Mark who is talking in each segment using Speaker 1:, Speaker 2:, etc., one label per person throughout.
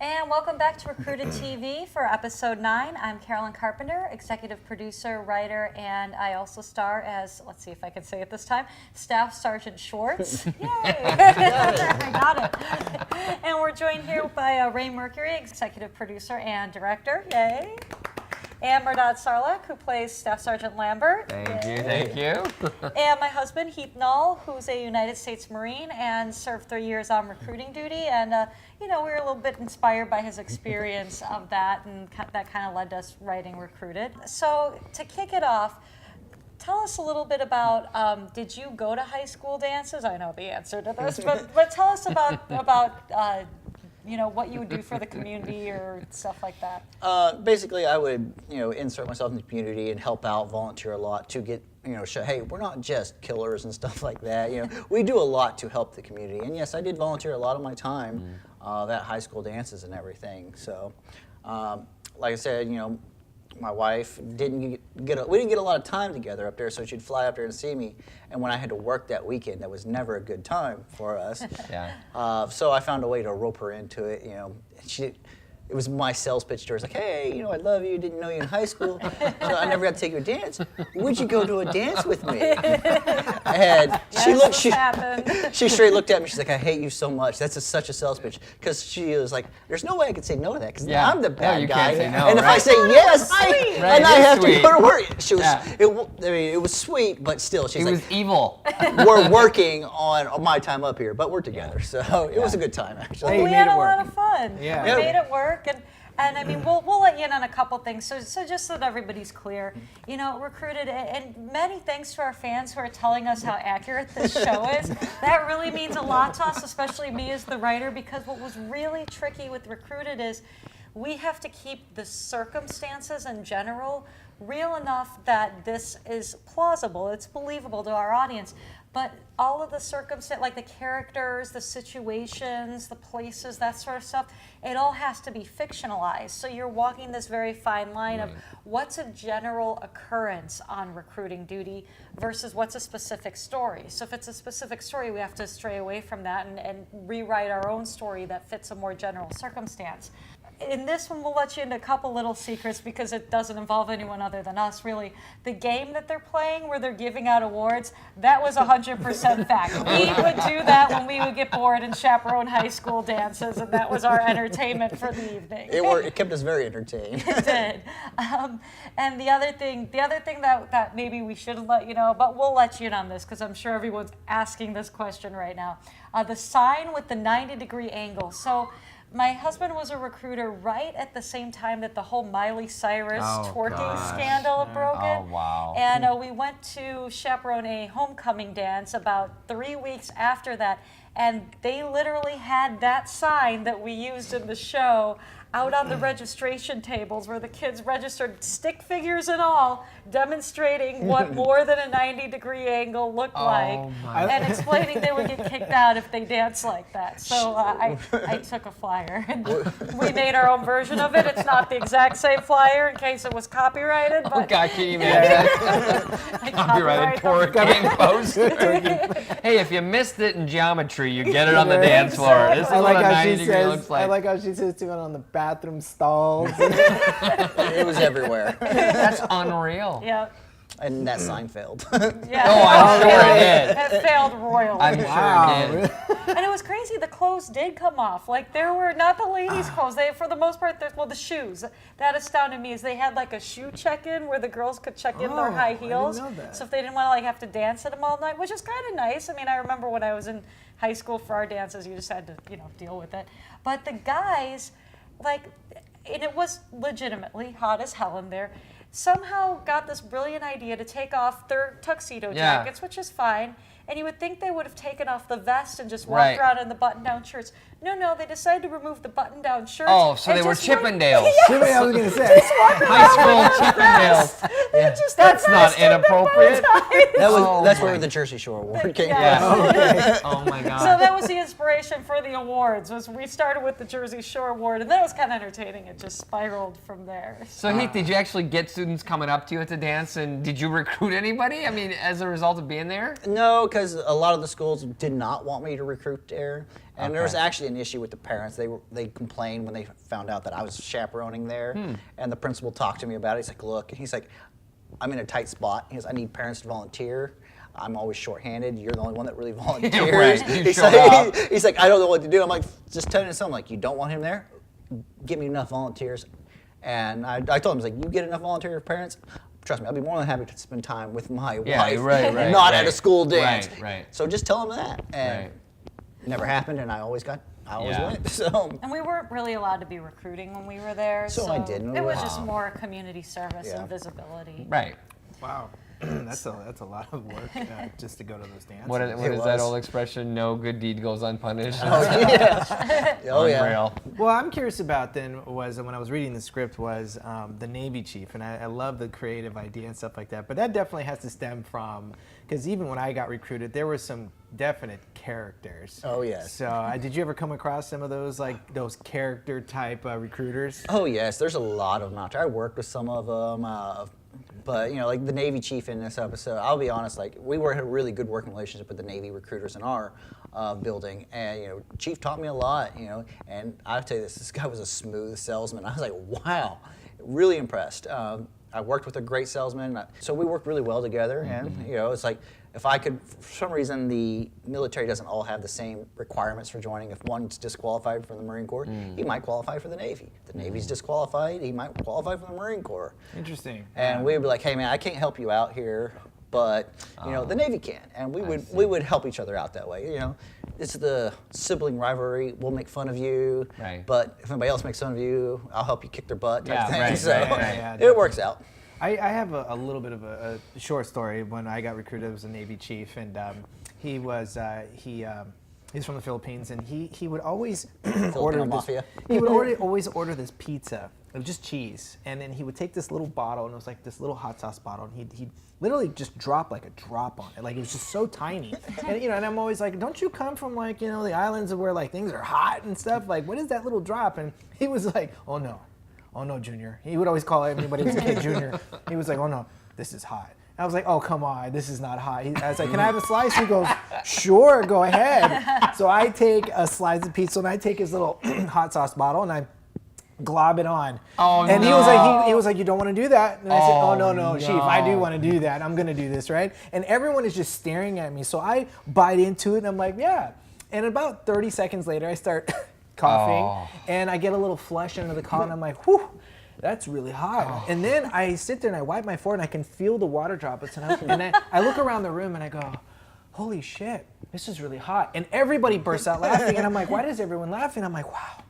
Speaker 1: And welcome back to Recruited TV for episode 9. I'm Carolyn Carpenter, executive producer, writer, and I also star as, let's see if I can say it this time, Staff Sergeant Schwartz. Yay! I got it. And we're joined here by Ray Mercury, executive producer and director. Yay! And Merdad Sarlak, who plays Staff Sergeant Lambert.
Speaker 2: Thank you.
Speaker 1: And my husband, Heath Null, who's a United States Marine and served 3 years on recruiting duty. And, we were a little bit inspired by his experience of that, and that kind of led to us writing Recruited. So to kick it off, tell us a little bit about, did you go to high school dances? I know the answer to this, but tell us about what you would do for the community or stuff like that.
Speaker 3: Basically, I would, insert myself in the community and help out, volunteer a lot to get, show, hey, we're not just killers and stuff like that. We do a lot to help the community. And yes, I did volunteer a lot of my time at high school dances and everything. So, like I said, my wife we didn't get a lot of time together up there, so she'd fly up there and see me. And when I had to work that weekend, that was never a good time for us.
Speaker 2: Yeah.
Speaker 3: So I found a way to rope her into it. It was my sales pitch to her. It's like, hey, I love you. Didn't know you in high school, so I never got to take you to a dance. Would you go to a dance with me? And she straight looked at me. She's like, I hate you so much. That's such a sales pitch, because she was like, there's no way I could say no to that, because I'm the bad guy.
Speaker 2: Can't say no,
Speaker 3: and if I say yes, and I have to go to work. She was. It was sweet, but still, she's like,
Speaker 2: it was evil.
Speaker 3: We're working on my time up here, but we're together, so it was a good time actually.
Speaker 1: Well, we had a lot of fun.
Speaker 3: Yeah.
Speaker 1: We made it work. And I mean, we'll let you in on a couple things. So just so that everybody's clear, Recruited, and many thanks to our fans who are telling us how accurate this show is. That really means a lot to us, especially me as the writer, because what was really tricky with Recruited is we have to keep the circumstances in general real enough that this is plausible, it's believable to our audience. But all of the circumstances, like the characters, the situations, the places, that sort of stuff, it all has to be fictionalized. So you're walking this very fine line of what's a general occurrence on recruiting duty versus what's a specific story. So if it's a specific story, we have to stray away from that and rewrite our own story that fits a more general circumstance. In this one, we'll let you into a couple little secrets because it doesn't involve anyone other than us, really. The game that they're playing where they're giving out awards, that was 100% fact. We would do that when we would get bored and chaperone high school dances, and that was our entertainment for the evening.
Speaker 3: It kept us very entertained.
Speaker 1: It did. And the other thing that maybe we shouldn't let you know, but we'll let you in on this because I'm sure everyone's asking this question right now. The sign with the 90-degree angle. So my husband was a recruiter right at the same time that the whole Miley Cyrus twerking scandal broke in.
Speaker 2: Oh, wow.
Speaker 1: And we went to chaperone a homecoming dance about 3 weeks after that, and they literally had that sign that we used in the show out on the registration tables where the kids registered, stick figures and all, demonstrating what more than a 90-degree angle looked like, and explaining they would get kicked out if they danced like that. So I took a flyer, and we made our own version of it. It's not the exact same flyer in case it was copyrighted. But
Speaker 2: God, can you imagine? Copyrighted twerking post. Hey, if you missed it in geometry, you get it on the dance floor. This is what a 90-degree looks like.
Speaker 4: I like how she says to it on the bathroom stalls.
Speaker 3: It was everywhere.
Speaker 2: That's unreal.
Speaker 1: yeah.
Speaker 3: And that sign failed.
Speaker 1: Yeah.
Speaker 2: Oh, I'm sure it did.
Speaker 1: It failed royally.
Speaker 2: I'm sure it did.
Speaker 1: And it was crazy. The clothes did come off. Like there were not the ladies' clothes. They, for the most part, the shoes. That astounded me. Is they had like a shoe check-in where the girls could check in their high heels.
Speaker 4: I didn't know that.
Speaker 1: So if they didn't want to have to dance at them all night, which is kind of nice. I mean, I remember when I was in high school for our dances, you just had to deal with it. But the guys, and it was legitimately hot as hell in there, somehow got this brilliant idea to take off their tuxedo jackets, which is fine. And you would think they would have taken off the vest and just walked around in the button-down shirts. No, they decided to remove the button-down shirts.
Speaker 2: Oh, so they were Chippendales.
Speaker 4: I was going to say.
Speaker 2: High school Chippendales. That's not inappropriate.
Speaker 3: That's where the Jersey Shore Award came from.
Speaker 2: Oh my God.
Speaker 1: So that was the inspiration for the awards. We started with the Jersey Shore Award, and that was kind of entertaining. It just spiraled from there.
Speaker 2: So Heath, did you actually get students coming up to you at the dance, and did you recruit anybody? I mean, as a result of being there?
Speaker 3: No, because a lot of the schools did not want me to recruit there, and there was
Speaker 2: Okay.
Speaker 3: actually an issue with the parents. They complained when they found out that I was chaperoning there, and the principal talked to me about it. He's like, look, he's like, I'm in a tight spot. He goes, I need parents to volunteer. I'm always shorthanded. You're the only one that really volunteers.
Speaker 2: Right, you
Speaker 3: He's,
Speaker 2: showed
Speaker 3: like,
Speaker 2: up.
Speaker 3: he's like, I don't know what to do. I'm like, just tell him something. Like, you don't want him there? Give me enough volunteers. And I told him, he's like, you get enough volunteer parents? Trust me, I'll be more than happy to spend time with my wife,
Speaker 2: right,
Speaker 3: not at
Speaker 2: right.
Speaker 3: a school dance.
Speaker 2: Right.
Speaker 3: So just tell him that. And
Speaker 2: Right.
Speaker 3: it never happened, and I always
Speaker 2: Yeah.
Speaker 3: went. So
Speaker 1: And we weren't really allowed to be recruiting when we were there.
Speaker 3: So I didn't.
Speaker 1: It was just more community service
Speaker 3: Yeah.
Speaker 1: and visibility.
Speaker 2: Right.
Speaker 4: Wow. That's a lot of work just to go to those dances.
Speaker 2: What
Speaker 3: It
Speaker 2: is that
Speaker 3: was.
Speaker 2: old expression? No good deed goes unpunished.
Speaker 3: oh yeah.
Speaker 2: Unreal.
Speaker 4: Well, I'm curious about then was when I was reading the script was the Navy chief, and I love the creative idea and stuff like that. But that definitely has to stem from because even when I got recruited, there were some definite characters.
Speaker 3: Oh, yes.
Speaker 4: So did you ever come across some of those like those character type recruiters?
Speaker 3: Oh yes, there's a lot of them out there. I worked with some of them, but like the Navy chief in this episode. I'll be honest, like we had a really good working relationship with the Navy recruiters in our building, and Chief taught me a lot. And I'll tell you this guy was a smooth salesman. I was like, wow, really impressed. I worked with a great salesman, so we worked really well together. And it's like if I could, for some reason, the military doesn't all have the same requirements for joining. If one's disqualified from the Marine Corps, he might qualify for the Navy. If the Navy's disqualified, he might qualify for the Marine Corps.
Speaker 4: Interesting.
Speaker 3: And we would be like, hey man, I can't help you out here, but the Navy can, and we would help each other out that way. It's the sibling rivalry. We'll make fun of you,
Speaker 2: Right.
Speaker 3: but if anybody else makes fun of you, I'll help you kick their butt type
Speaker 2: Yeah,
Speaker 3: thing.
Speaker 2: right,
Speaker 3: So
Speaker 4: yeah,
Speaker 3: it works out.
Speaker 4: I have a little bit of a short story. When I got recruited, I was a Navy chief, and he's from the Philippines, and he would always order this.
Speaker 3: Mafia.
Speaker 4: He would always order this pizza. It was just cheese, and then he would take this little bottle, and it was like this little hot sauce bottle, and he'd literally just drop like a drop on it, like it was just so tiny. And and I'm always like, don't you come from like the islands of where like things are hot and stuff? Like, what is that little drop? And he was like, oh no, Junior. He would always call everybody as a kid Junior. He was like, oh no, this is hot. I was like, oh, come on, this is not hot. I was like, can I have a slice? He goes, sure, go ahead. So I take a slice of pizza, and I take his little hot sauce bottle, and I glob it on.
Speaker 2: Oh,
Speaker 4: and
Speaker 2: no.
Speaker 4: he was like, you don't want to do that? And I said,
Speaker 2: Oh,
Speaker 4: no, Chief, I do want to do that. I'm going to do this, right? And everyone is just staring at me. So I bite into it, and I'm like, yeah. And about 30 seconds later, I start coughing, and I get a little flush under the collar, and I'm like, whew. That's really hot. And then I sit there and I wipe my forehead and I can feel the water droplets. And I look around the room and I go, holy shit, this is really hot. And everybody bursts out laughing. And I'm like, why is everyone laughing? I'm like, wow,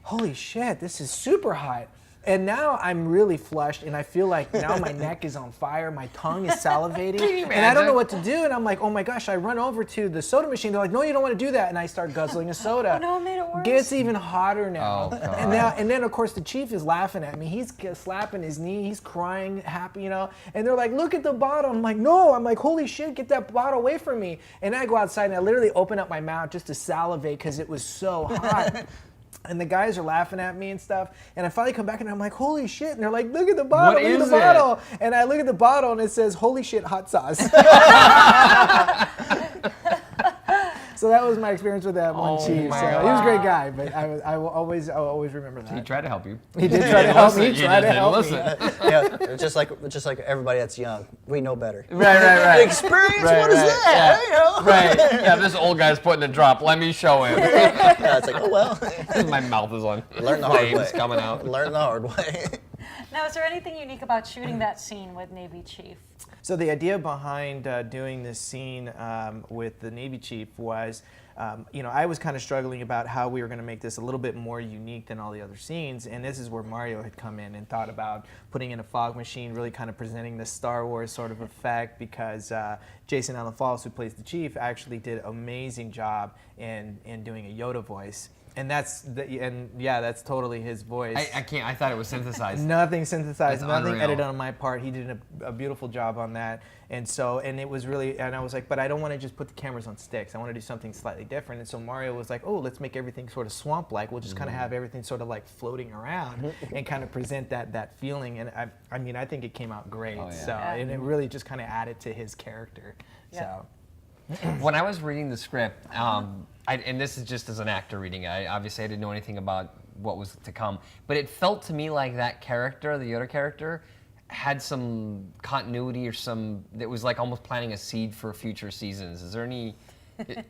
Speaker 4: holy shit, this is super hot. And now I'm really flushed, and I feel like now my neck is on fire, my tongue is salivating, and I don't know what to do. And I'm like, oh my gosh, I run over to the soda machine. They're like, no, you don't want to do that. And I start guzzling a soda.
Speaker 1: Oh no, it made it worse.
Speaker 4: Gets even hotter now.
Speaker 2: Oh, God.
Speaker 4: And then of course the chief is laughing at me. He's slapping his knee. He's crying, happy, And they're like, look at the bottle. I'm like, no. I'm like, holy shit, get that bottle away from me. And I go outside and I literally open up my mouth just to salivate because it was so hot. And the guys are laughing at me and stuff. And I finally come back and I'm like, holy shit. And they're like, look at the bottle,
Speaker 2: What
Speaker 4: look at
Speaker 2: is
Speaker 4: the
Speaker 2: it?
Speaker 4: bottle. And I look at the bottle and it says, holy shit, hot sauce. So that was my experience with that one
Speaker 2: Oh
Speaker 4: chief.
Speaker 2: my
Speaker 4: So he was a great guy, but I'll always remember that.
Speaker 2: He tried to help you.
Speaker 4: He did try to help me. He
Speaker 2: You
Speaker 4: tried to
Speaker 2: just
Speaker 4: help
Speaker 2: didn't
Speaker 4: me.
Speaker 2: listen.
Speaker 3: Yeah, just like everybody that's young, we know better.
Speaker 2: Right.
Speaker 3: Experience?
Speaker 2: Right,
Speaker 3: What is
Speaker 2: right,
Speaker 3: that?
Speaker 2: yeah. Right. Yeah, this old guy's putting a drop. Let me show him.
Speaker 3: Yeah, it's like, oh well.
Speaker 2: My mouth is on
Speaker 3: Learn the hard way.
Speaker 2: flames coming out.
Speaker 3: Learn the hard way.
Speaker 1: Now, is there anything unique about shooting that scene with Navy Chief?
Speaker 4: So the idea behind doing this scene with the Navy chief was, I was kind of struggling about how we were going to make this a little bit more unique than all the other scenes, and this is where Mario had come in and thought about putting in a fog machine, really kind of presenting the Star Wars sort of effect, because Jason Allen Falls, who plays the chief, actually did an amazing job in doing a Yoda voice. And that's totally his voice.
Speaker 2: I can't. I thought it was synthesized.
Speaker 4: Nothing synthesized,
Speaker 2: That's
Speaker 4: nothing
Speaker 2: unreal.
Speaker 4: edited on my part. He did a beautiful job on that. And it was really, and I was like, but I don't want to just put the cameras on sticks. I want to do something slightly different. And so Mario was like, oh, let's make everything sort of swamp-like. We'll just kind of have everything sort of like floating around and kind of present that feeling. And I think it came out great.
Speaker 2: Oh, yeah.
Speaker 4: So,
Speaker 1: Yeah.
Speaker 4: and it really just kind of added to his character.
Speaker 1: Yeah.
Speaker 4: So.
Speaker 2: When I was reading the script, and this is just as an actor reading it, obviously I didn't know anything about what was to come, but it felt to me like that character, the Yoda character, had some continuity or it was like almost planting a seed for future seasons. Is there any,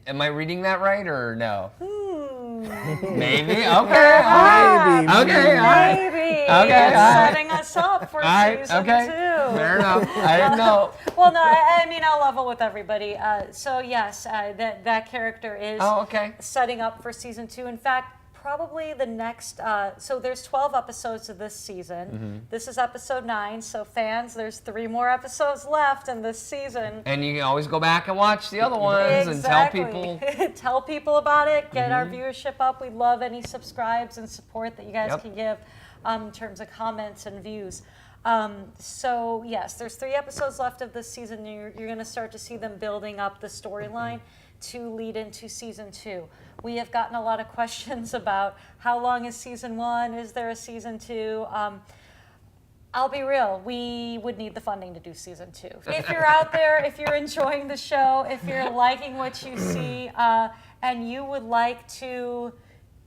Speaker 2: am I reading that right or no? Maybe, okay, all right.
Speaker 4: Maybe.
Speaker 2: Okay, all right.
Speaker 1: Maybe.
Speaker 2: Okay,
Speaker 1: It's
Speaker 2: all right.
Speaker 1: setting us up for
Speaker 2: All right,
Speaker 1: season
Speaker 2: okay.
Speaker 1: 2.
Speaker 2: Fair enough. I didn't know.
Speaker 1: Well, no, I mean, I'll level with everybody. So yes, that character is
Speaker 2: Oh, okay.
Speaker 1: setting up for season 2. In fact, probably the next, so there's 12 episodes of this season. This is episode 9, so fans, there's 3 more episodes left in this season.
Speaker 2: And you can always go back and watch the other ones and tell people.
Speaker 1: Tell people about it, get our viewership up. We love any subscribes and support that you guys can give in terms of comments and views. So yes, there's 3 episodes left of this season. You're going to start to see them building up the storyline to lead into season 2. We have gotten a lot of questions about how long is season 1? Is there a season 2? I'll be real, we would need the funding to do season 2. If you're out there, if you're enjoying the show, if you're liking what you see, and you would like to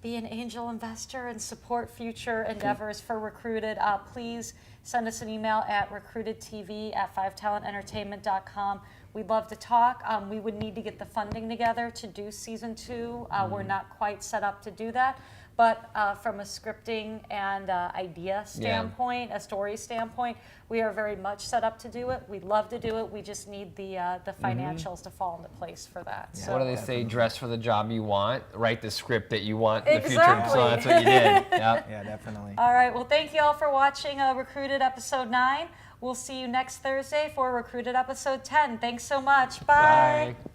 Speaker 1: be an angel investor and support future endeavors for Recruited, please send us an email at recruitedtv@5talententertainment.com. We'd love to talk. We would need to get the funding together to do season 2. We're not quite set up to do that, but from a scripting and idea standpoint, a story standpoint, we are very much set up to do it. We'd love to do it. We just need the financials to fall into place for that.
Speaker 2: Yeah.
Speaker 1: So.
Speaker 2: What do they say? Dress for the job you want. Write the script that you want in the future.
Speaker 1: Exactly.
Speaker 2: So that's what you did. Yep.
Speaker 4: Yeah, definitely.
Speaker 1: All right. Well, thank you all for watching Recruited episode 9. We'll see you next Thursday for Recruited episode 10. Thanks so much. Bye.
Speaker 2: Bye.